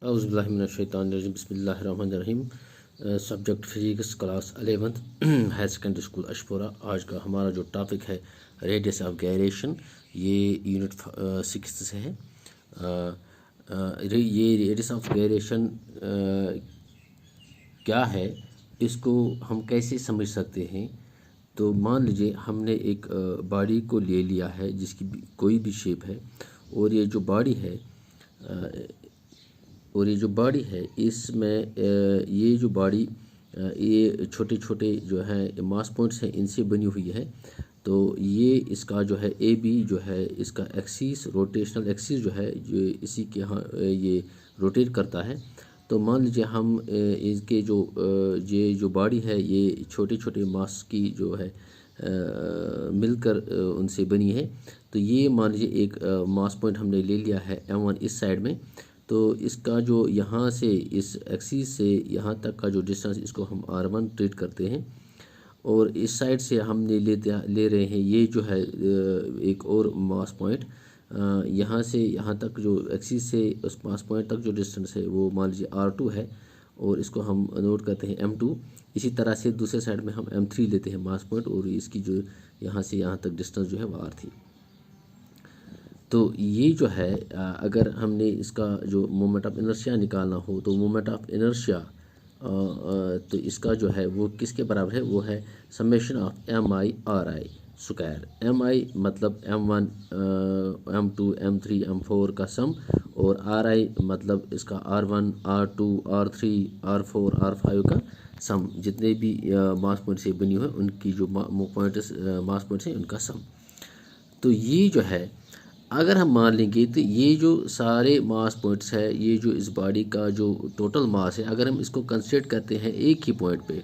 औज़ुबिल्लाहिमिनश्शैतानिर्रजीम बिस्मिल्लाहिर्रहमानिर्रहीम। Subject physics class 11th higher secondary school Ashpora. आज का हमारा जो टॉपिक है रेडियस ऑफ गायरेशन, ये यूनिट 6 से है। ये रेडियस ऑफ गायरेशन क्या है, इसको हम कैसे समझ सकते हैं। तो मान लीजिए हमने एक बॉडी को ले लिया है जिसकी कोई भी शेप है, और ये जो बॉडी है इसमें ये जो बॉडी ये छोटे छोटे जो है मास पॉइंट्स हैं, इनसे बनी हुई है। तो ये इसका जो है ए बी जो है इसका एक्सिस, रोटेशनल एक्सिस जो है जो इसी के यहाँ ये रोटेट करता है। तो मान लीजिए हम इसके ये जो बॉडी है ये छोटे छोटे मास की जो है मिलकर उनसे बनी है। तो ये मान लीजिए एक मास पॉइंट हमने ले लिया है M1 इस साइड में। तो इसका जो यहाँ से इस एक्सिस से यहाँ तक का जो डिस्टेंस, इसको हम R1 ट्रीट करते हैं। और इस साइड से हमने ले रहे हैं ये जो है एक और मास पॉइंट, यहाँ से यहाँ तक जो एक्सिस से उस मास पॉइंट तक जो डिस्टेंस है वो मान लीजिए R2 है, और इसको हम नोट करते हैं M2। इसी तरह से दूसरे साइड में हम M3 लेते हैं मास पॉइंट, और इसकी जो यहाँ से यहाँ तक डिस्टेंस जो है वो R3। तो ये जो है अगर हमने इसका जो मोमेंट ऑफ इनर्शिया निकालना हो, तो मोमेंट ऑफ इनर्शिया तो इसका जो है वो किसके बराबर है, वो है summation of MI/RI square. MI मतलब M1 M2 M3 M4 का सम, और RI मतलब इसका R1 R2 R3 R4 R5 का सम। जितने भी मास पॉइंट से बनी हुई उनकी जो मास पॉइंट्स हैं उनका सम। तो ये जो है अगर हम मान लेंगे तो ये जो सारे मास पॉइंट्स है, ये जो इस बॉडी का जो टोटल मास है, अगर हम इसको कंसीडर करते हैं एक ही पॉइंट पे,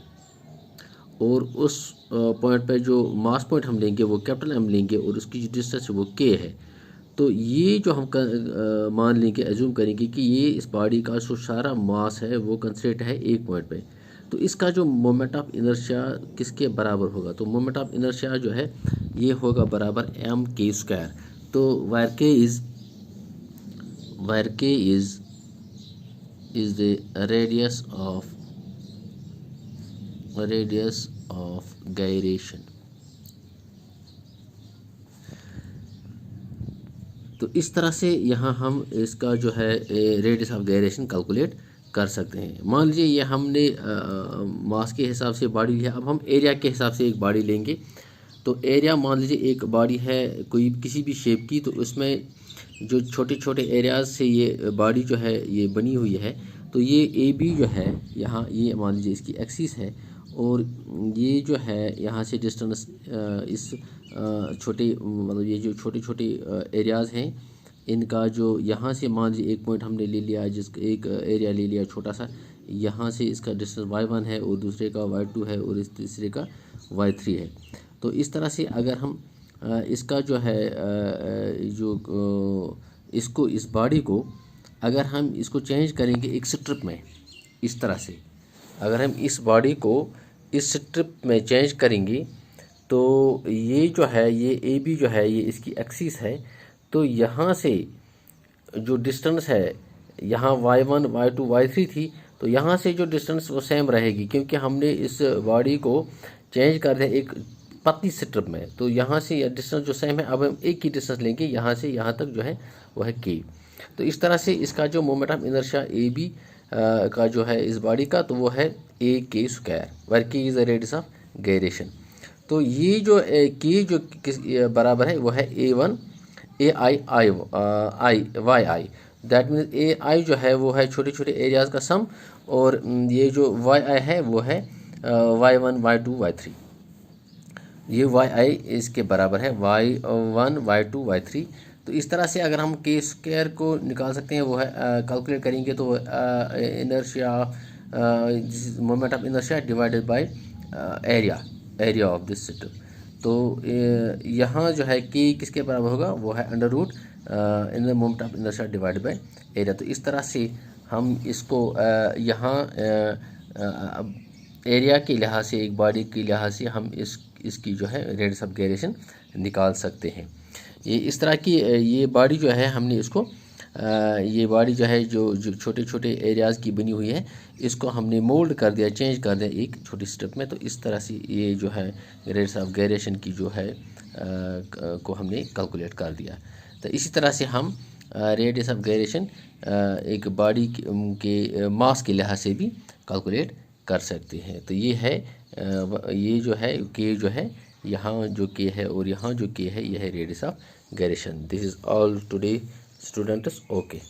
और उस पॉइंट पे जो मास पॉइंट हम लेंगे वो कैपिटल M लेंगे, और उसकी जो डिस्टेंस है वो K है। तो ये जो हम मान लेंगे, एज्यूम करेंगे कि ये इस बॉडी का जो सारा मास है वो कंसीडर है एक पॉइंट पे। तो इसका जो मोमेंट ऑफ इनर्शिया किसके बराबर होगा, तो मोमेंट ऑफ इनर्शिया जो है ये होगा बराबर mk स्क्वायर। तो where k is the radius of gyration। तो इस तरह से यहाँ हम इसका जो है रेडियस ऑफ गायरेशन कैलकुलेट कर सकते हैं। मान लीजिए ये हमने मास के हिसाब से बॉडी लिया, अब हम एरिया के हिसाब से एक बॉडी लेंगे। तो एरिया मान लीजिए एक बॉडी है कोई किसी भी शेप की, तो उसमें जो छोटे छोटे एरियाज से ये बॉडी जो है ये बनी हुई है। तो ये ए बी जो है यहाँ, ये मान लीजिए इसकी एक्सिस है, और ये जो है यहाँ से डिस्टेंस इस छोटे मतलब ये जो छोटे छोटे एरियाज़ हैं इनका जो यहाँ से मान लीजिए एक पॉइंट हमने ले लिया, जिसका एक एरिया ले लिया छोटा सा, यहाँ से इसका डिस्टेंस y1 है, और दूसरे का y2 है, और इस तीसरे का y3 है। तो इस तरह से अगर हम इसका जो है इसको इस बॉडी को अगर हम इसको चेंज करेंगे एक स्ट्रिप में, इस तरह से अगर हम इस बॉडी को इस स्ट्रिप में चेंज करेंगे, तो ये जो है ये ए बी जो है ये इसकी एक्सिस है। तो यहाँ से जो डिस्टेंस है यहाँ y1 y2 y3 थी, तो यहाँ से जो डिस्टेंस वो सेम रहेगी, क्योंकि हमने इस बॉडी को चेंज कर दिया एक पतली स्ट्रिप में। तो यहाँ से यह डिस्टेंस जो सेम है, अब हम एक ही डिस्टेंस लेंगे यहाँ से यहाँ तक जो है वो है K। तो इस तरह से इसका जो moment of inertia A B का जो है इस बॉडी का, तो वो है AK square, where K is the radius of gyration. तो ये जो K जो किस बराबर है वो है A1 AI that means AI जो है वो है छोटे छोटे एरियाज़ का सम, और ये जो YI है वो है y1 y2 y3। ये YI इसके बराबर है y1 y2 y3। तो इस तरह से अगर हम K स्क्वायर को निकाल सकते हैं, वो है कैलकुलेट करेंगे, तो inertia moment of inertia divided by area of this system. तो यहाँ जो है K किसके बराबर होगा, वो है under root in the moment of inertia divided by area. तो इस तरह से हम इसको यहाँ एरिया के लिहाज से, एक बॉडी के लिहाज से हम इसकी जो है रेडियस ऑफ गायरेशन निकाल सकते हैं। ये इस तरह की ये बॉडी जो है हमने इसको ये बॉडी जो है जो छोटे छोटे एरियाज़ की बनी हुई है, इसको हमने मोल्ड कर दिया, चेंज कर दिया एक छोटी स्टेप में। तो इस तरह से ये जो है रेट्स ऑफ गायरेशन की जो है को हमने कैलकुलेट कर दिया। तो इसी तरह से हम रेडियस ऑफ गायरेशन एक बॉडी के मास के लिहाज से भी कैलकुलेट कर सकते हैं। तो ये है ये जो है के जो है यहाँ जो के है और यहाँ जो के है, यह है radius of gyration. This is all today students. Okay.